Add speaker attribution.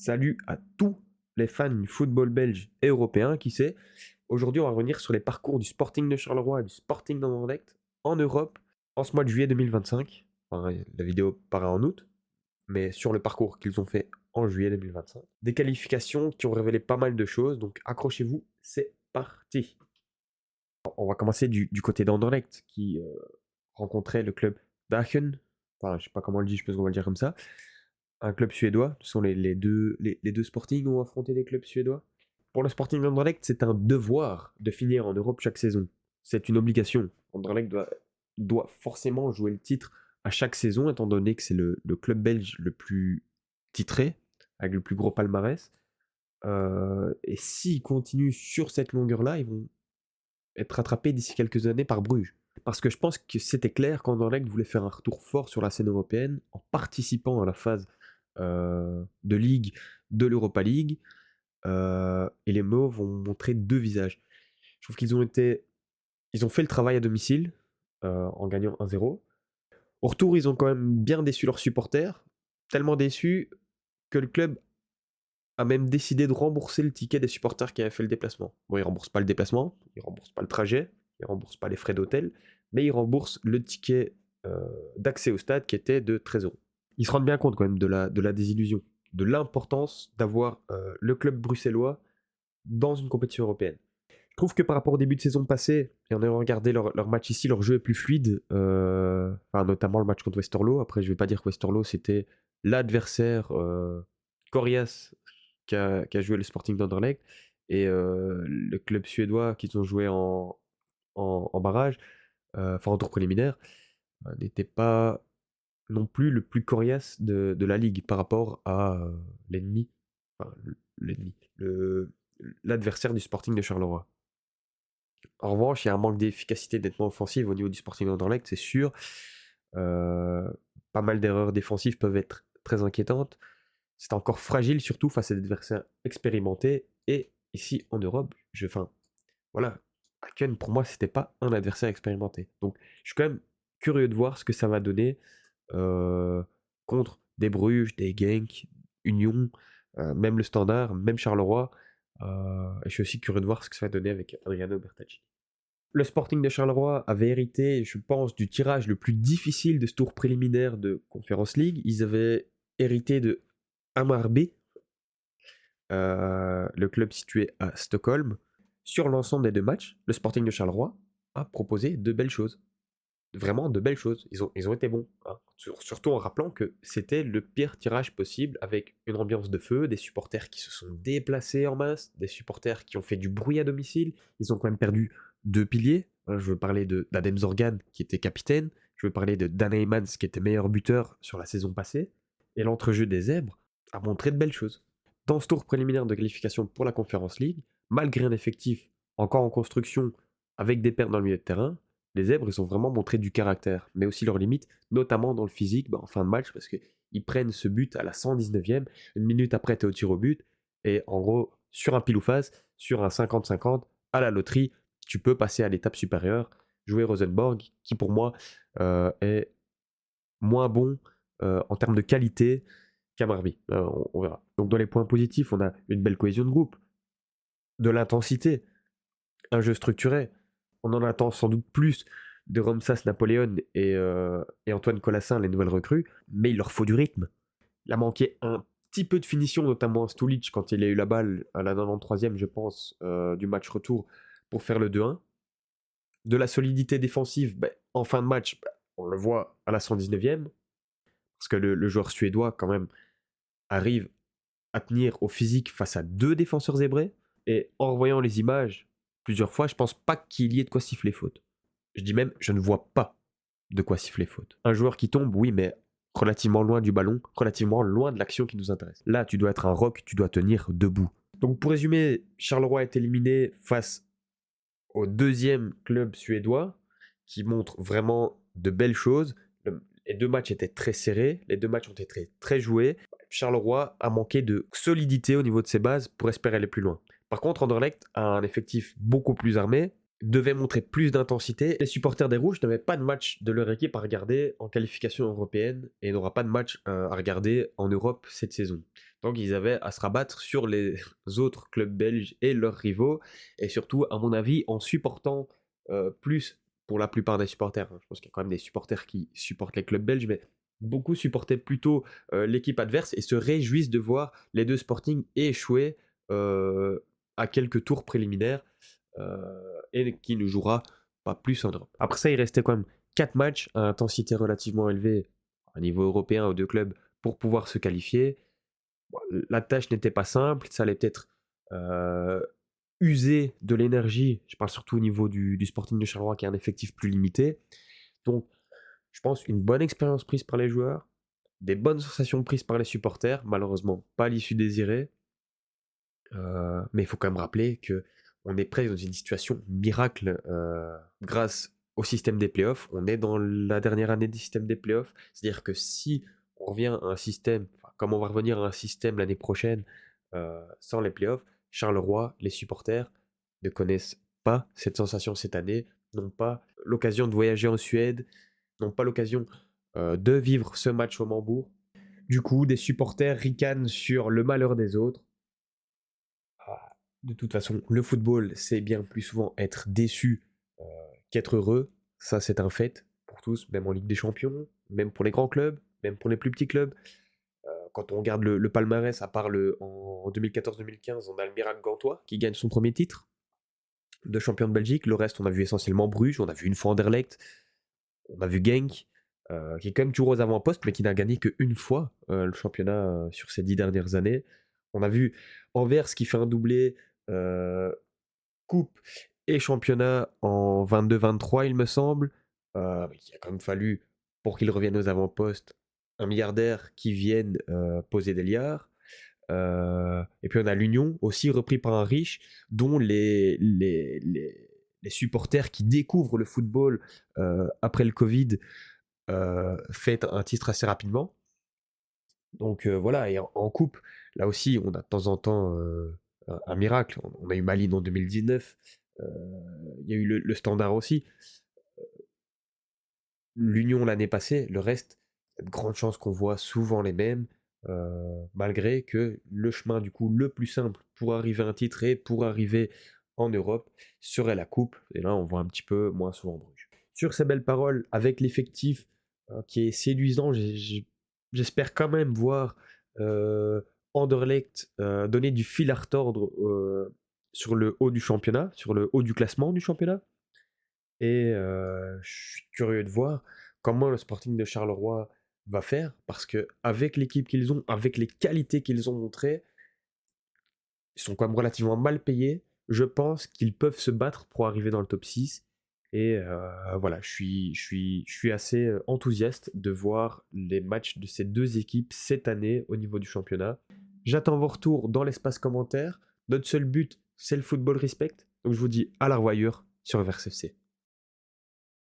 Speaker 1: Salut à tous les fans du football belge et européen, qui sait. Aujourd'hui, on va revenir sur les parcours du Sporting de Charleroi et du Sporting d'Anderlecht en Europe en ce mois de juillet 2025. Enfin, la vidéo paraît en août, mais sur le parcours qu'ils ont fait en juillet 2025. Des qualifications qui ont révélé pas mal de choses, donc accrochez-vous, c'est parti. On va commencer du côté d'Anderlecht, qui rencontrait le club d'Aachen. Enfin, je sais pas comment on le dit, je pense qu'on va le dire comme ça. Un club suédois. Ce sont les deux Sporting ont affronté des clubs suédois. Pour le Sporting d'Anderlecht, c'est un devoir de finir en Europe chaque saison. C'est une obligation. Anderlecht doit forcément jouer le titre à chaque saison, étant donné que c'est le club belge le plus titré, avec le plus gros palmarès. Et s'ils continuent sur cette longueur-là, ils vont être rattrapés d'ici quelques années par Bruges. Parce que je pense que c'était clair qu'Anderlecht voulait faire un retour fort sur la scène européenne en participant à la phase de Ligue, de l'Europa League. Et les Mauves ont montré deux visages. Je trouve qu'ils ont fait le travail à domicile en gagnant 1-0. Au retour, ils ont quand même bien déçu leurs supporters, tellement déçus que le club a même décidé de rembourser le ticket des supporters qui avaient fait le déplacement. Bon, ils remboursent pas le déplacement, ils remboursent pas le trajet, ils remboursent pas les frais d'hôtel, mais ils remboursent le ticket d'accès au stade qui était de 13 euros. Ils se rendent bien compte quand même de la désillusion, de l'importance d'avoir le club bruxellois dans une compétition européenne. Je trouve que par rapport au début de saison passée, et en ayant regardé leur match ici, leur jeu est plus fluide, notamment le match contre Westerlo. Après, je vais pas dire que Westerlo c'était l'adversaire coriace qui a joué le Sporting d'Anderlecht, et le club suédois qu'ils ont joué en barrage, en tour préliminaire, n'était pas non plus le plus coriace de la ligue par rapport à l'ennemi, enfin, l'ennemi, l'adversaire du Sporting de Charleroi. En revanche, il y a un manque d'efficacité nettement offensive au niveau du Sporting d'Anderlecht, c'est sûr. Pas mal d'erreurs défensives peuvent être très inquiétantes. C'est encore fragile, surtout face à des adversaires expérimentés. Et ici, en Europe, voilà, Aachen, pour moi, c'était pas un adversaire expérimenté. Donc, je suis quand même curieux de voir ce que ça va donner contre des Bruges, des Genk, Union, même le Standard, même Charleroi. Et je suis aussi curieux de voir ce que ça va donner avec Adriano Bertacci. Le Sporting de Charleroi avait hérité, je pense, du tirage le plus difficile de ce tour préliminaire de Conference League. Ils avaient hérité de Hammarby, le club situé à Stockholm. Sur l'ensemble des deux matchs, le Sporting de Charleroi a proposé de belles choses. Vraiment de belles choses. Ils ont été bons. Hein. Surtout en rappelant que c'était le pire tirage possible, avec une ambiance de feu, des supporters qui se sont déplacés en masse, des supporters qui ont fait du bruit à domicile. Ils ont quand même perdu deux piliers. Je veux parler d'Adem Zorgan, qui était capitaine. Je veux parler de Dan Heymans, qui était meilleur buteur sur la saison passée. Et l'entrejeu des Zèbres a montré de belles choses. Dans ce tour préliminaire de qualification pour la Conference League, malgré un effectif encore en construction, avec des pertes dans le milieu de terrain, les Zèbres, ils ont vraiment montré du caractère, mais aussi leurs limites, notamment dans le physique, en fin de match, parce qu'ils prennent ce but à la 119e, une minute après, t'es au tir au but, et en gros, sur un pile ou face, sur un 50-50, à la loterie, tu peux passer à l'étape supérieure, jouer Rosenborg, qui pour moi est moins bon en termes de qualité qu'Hammarby. On verra. Donc dans les points positifs, on a une belle cohésion de groupe, de l'intensité, un jeu structuré. On en attend sans doute plus de Romsas Napoléon et Antoine Colassin, les nouvelles recrues, mais il leur faut du rythme. Il a manqué un petit peu de finition, notamment à Stulic, quand il a eu la balle à la 93e, je pense, du match retour pour faire le 2-1. De la solidité défensive, en fin de match, on le voit à la 119e, parce que le joueur suédois, quand même, arrive à tenir au physique face à deux défenseurs zébrés, et en revoyant les images plusieurs fois, je pense pas qu'il y ait de quoi siffler faute. Je dis même, je ne vois pas de quoi siffler faute. Un joueur qui tombe, oui, mais relativement loin du ballon, relativement loin de l'action qui nous intéresse. Là, tu dois être un roc, tu dois tenir debout. Donc pour résumer, Charleroi est éliminé face au deuxième club suédois, qui montre vraiment de belles choses. Les deux matchs étaient très serrés, les deux matchs ont été très, très joués. Charleroi a manqué de solidité au niveau de ses bases pour espérer aller plus loin. Par contre, Anderlecht a un effectif beaucoup plus armé, devait montrer plus d'intensité. Les supporters des Rouges n'avaient pas de match de leur équipe à regarder en qualification européenne et n'aura pas de match à regarder en Europe cette saison. Donc ils avaient à se rabattre sur les autres clubs belges et leurs rivaux, et surtout, à mon avis, en supportant plus, pour la plupart des supporters, hein, je pense qu'il y a quand même des supporters qui supportent les clubs belges, mais beaucoup supportaient plutôt l'équipe adverse et se réjouissent de voir les deux Sporting échouer euh, à quelques tours préliminaires et qui ne jouera pas plus en Europe. Après ça, il restait quand même 4 matchs à intensité relativement élevée à niveau européen aux deux clubs pour pouvoir se qualifier. Bon, la tâche n'était pas simple, ça allait peut-être euh, user de l'énergie. Je parle surtout au niveau du Sporting de Charleroi qui a un effectif plus limité. Donc, je pense une bonne expérience prise par les joueurs, des bonnes sensations prises par les supporters, malheureusement pas l'issue désirée. Mais il faut quand même rappeler que on est presque dans une situation miracle grâce au système des playoffs. On est dans la dernière année du système des playoffs. C'est-à-dire que si on revient à un système, enfin, comme on va revenir à un système l'année prochaine sans les playoffs, Charleroi, les supporters ne connaissent pas cette sensation cette année, n'ont pas l'occasion de voyager en Suède, n'ont pas l'occasion de vivre ce match au Mambourg. Du coup, des supporters ricanent sur le malheur des autres. De toute façon, le football, c'est bien plus souvent être déçu qu'être heureux. Ça, c'est un fait pour tous, même en Ligue des Champions, même pour les grands clubs, même pour les plus petits clubs. Quand on regarde le palmarès, à part en 2014-2015, on a le Miracle Gantois qui gagne son premier titre de champion de Belgique. Le reste, on a vu essentiellement Bruges, on a vu une fois Anderlecht, on a vu Genk, qui est quand même toujours aux avant-postes, mais qui n'a gagné qu'une fois le championnat sur ces 10 dernières années. On a vu Anvers qui fait un doublé coupe et championnat en 22-23, il me semble. Il a quand même fallu, pour qu'il revienne aux avant-postes, un milliardaire qui vienne poser des liards. Et puis on a l'Union, aussi repris par un riche, dont les supporters qui découvrent le football après le Covid fait un titre assez rapidement. Donc voilà, et en coupe, là aussi, on a de temps en temps un miracle. On a eu Malines en 2019, euh, il y a eu le Standard aussi. L'Union l'année passée, le reste, il y a de grandes chances qu'on voit souvent les mêmes, malgré que le chemin du coup le plus simple pour arriver à un titre et pour arriver en Europe serait la coupe. Et là, on voit un petit peu moins souvent Bruges. Sur ces belles paroles, avec l'effectif qui est séduisant, j'espère quand même voir euh, Anderlecht donner du fil à retordre sur le haut du championnat, sur le haut du classement du championnat. Et je suis curieux de voir comment le Sporting de Charleroi va faire, parce que avec l'équipe qu'ils ont, avec les qualités qu'ils ont montrées, ils sont quand même relativement mal payés. Je pense qu'ils peuvent se battre pour arriver dans le top 6. Et voilà, je suis assez enthousiaste de voir les matchs de ces deux équipes cette année au niveau du championnat. J'attends vos retours dans l'espace commentaire. Notre seul but, c'est le football respect. Donc je vous dis à la revoyure sur Reverse FC.